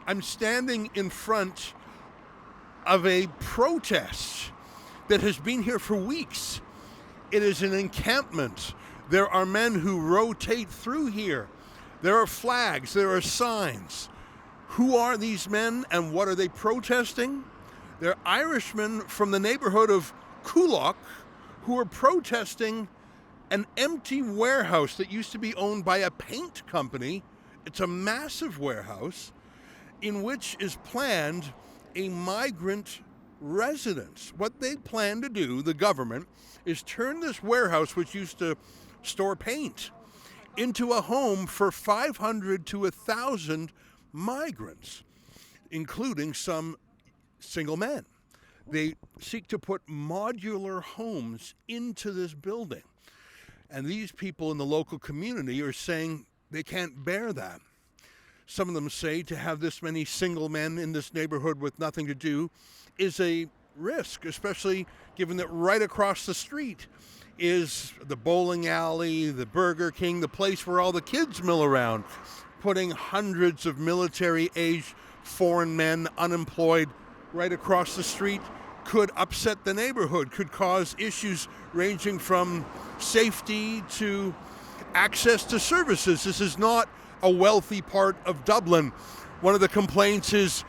I'm standing in front of a protest that has been here for weeks. It is an encampment. There are men who rotate through here. There are flags, there are signs. Who are these men and what are they protesting? They're Irishmen from the neighborhood of Coolock who are protesting an empty warehouse that used to be owned by a paint company. It's a massive warehouse in which is planned a migrant residence. What they plan to do, the government, is turn this warehouse, which used to store paint, into a home for 500 to 1,000 migrants, including some single men. They seek to put modular homes into this building. And these people in the local community are saying they can't bear that. Some of them say to have this many single men in this neighborhood with nothing to do is a risk, especially given that right across the street is the bowling alley, the Burger King, the place where all the kids mill around. Putting hundreds of military-aged foreign men unemployed right across the street could upset the neighborhood, could cause issues ranging from safety to access to services. This is not a wealthy part of Dublin. One of the complaints is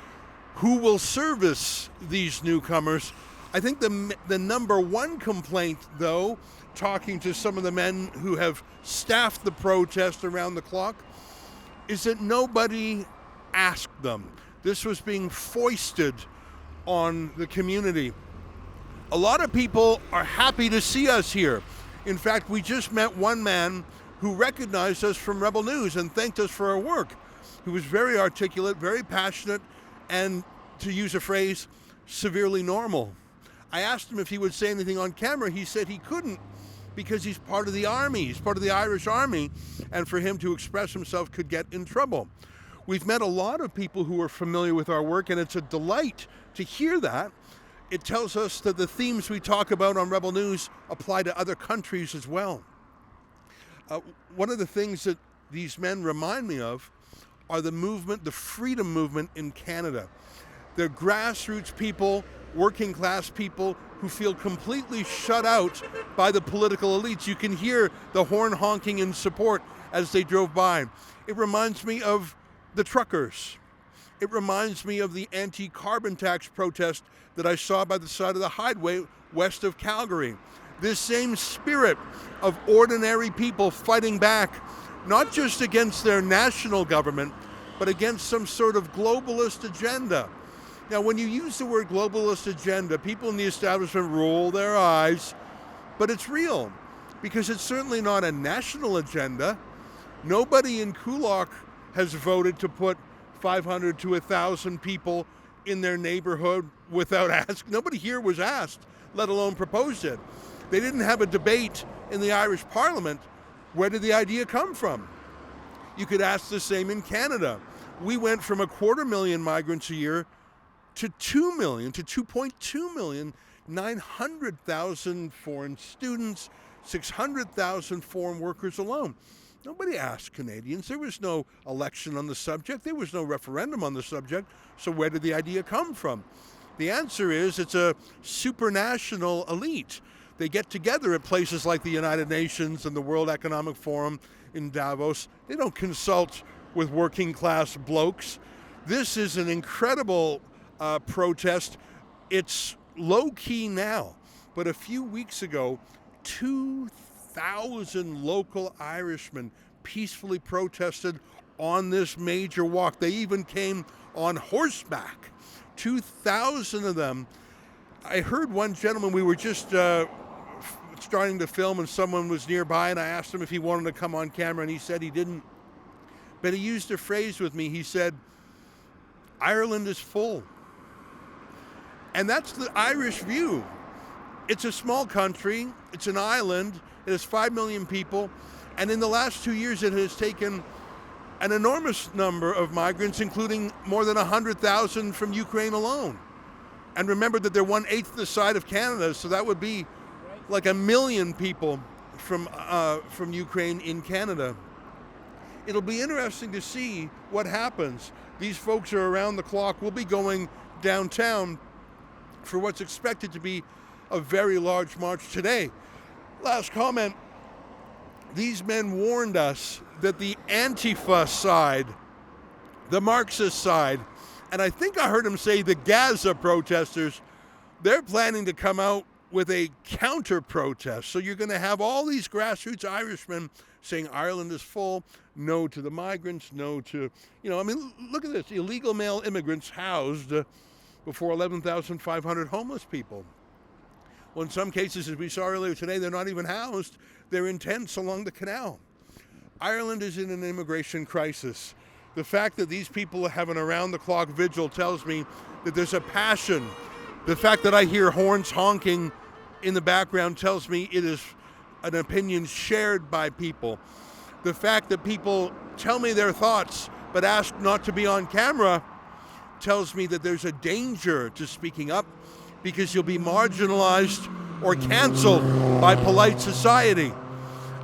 who will service these newcomers. I think the number one complaint, though, talking to some of the men who have staffed the protest around the clock, is that nobody asked them. This was being foisted on the community. A lot of people are happy to see us here. In fact, we just met one man who recognized us from Rebel News and thanked us for our work. He was very articulate, very passionate, and, to use a phrase, severely normal. I asked him if he would say anything on camera. He said he couldn't because he's part of the army. He's part of the Irish Army, and for him to express himself could get in trouble. We've met a lot of people who are familiar with our work, and it's a delight to hear that. It tells us that the themes we talk about on Rebel News apply to other countries as well. One of the things that these men remind me of are the movement, the freedom movement in Canada. They're grassroots people, working class people who feel completely shut out by the political elites. You can hear the horn honking in support as they drove by. It reminds me of the truckers. It reminds me of the anti-carbon tax protest that I saw by the side of the highway west of Calgary. This same spirit of ordinary people fighting back, not just against their national government, but against some sort of globalist agenda. Now, when you use the word globalist agenda, people in the establishment roll their eyes, but it's real, because it's certainly not a national agenda. Nobody in Coolock has voted to put 500 to 1,000 people in their neighborhood without asking. Nobody here was asked, let alone proposed it. They didn't have a debate in the Irish Parliament. Where did the idea come from? You could ask the same in Canada. We went from 250,000 migrants a year to 2 million, to 2.2 million, 900,000 foreign students, 600,000 foreign workers alone. Nobody asked Canadians. There was no election on the subject. There was no referendum on the subject. So where did the idea come from? The answer is it's a supranational elite. They get together at places like the United Nations and the World Economic Forum in Davos. They don't consult with working class blokes. This is an incredible protest. It's low key now, but a few weeks ago, 2,000 local Irishmen peacefully protested on this major walk. They even came on horseback. 2,000 of them. I heard one gentleman, we were just starting to film and someone was nearby and I asked him if he wanted to come on camera and he said he didn't. But he used a phrase with me. He said, Ireland is full. And that's the Irish view. It's a small country. It's an island. It has 5 million people. And in the last 2 years, it has taken an enormous number of migrants, including more than 100,000 from Ukraine alone. And remember that they're 1/8 the size of Canada, so that would be like 1 million people from Ukraine in Canada. It'll be interesting to see what happens. These folks are around the clock. We'll be going downtown for what's expected to be a very large march today. Last comment, these men warned us that the antifa side, the Marxist side, and I think I heard him say the Gaza protesters, they're planning to come out with a counter-protest. So you're going to have all these grassroots Irishmen saying Ireland is full, no to the migrants, no to, look at this, illegal male immigrants housed before 11,500 homeless people. Well, in some cases, as we saw earlier today, they're not even housed. They're in tents along the canal. Ireland is in an immigration crisis. The fact that these people have an around-the-clock vigil tells me that there's a passion. The fact that I hear horns honking in the background tells me it is an opinion shared by people. The fact that people tell me their thoughts but ask not to be on camera tells me that there's a danger to speaking up because you'll be marginalized or canceled by polite society.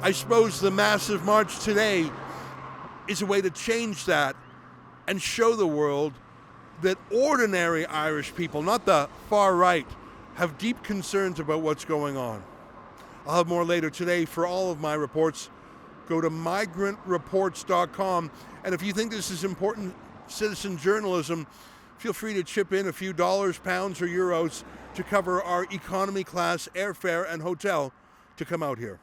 I suppose the massive march today is a way to change that and show the world that ordinary Irish people, not the far right, have deep concerns about what's going on. I'll have more later today. For all of my reports, go to migrantreports.com. And if you think this is important citizen journalism, feel free to chip in a few dollars, pounds, or euros to cover our economy class airfare and hotel to come out here.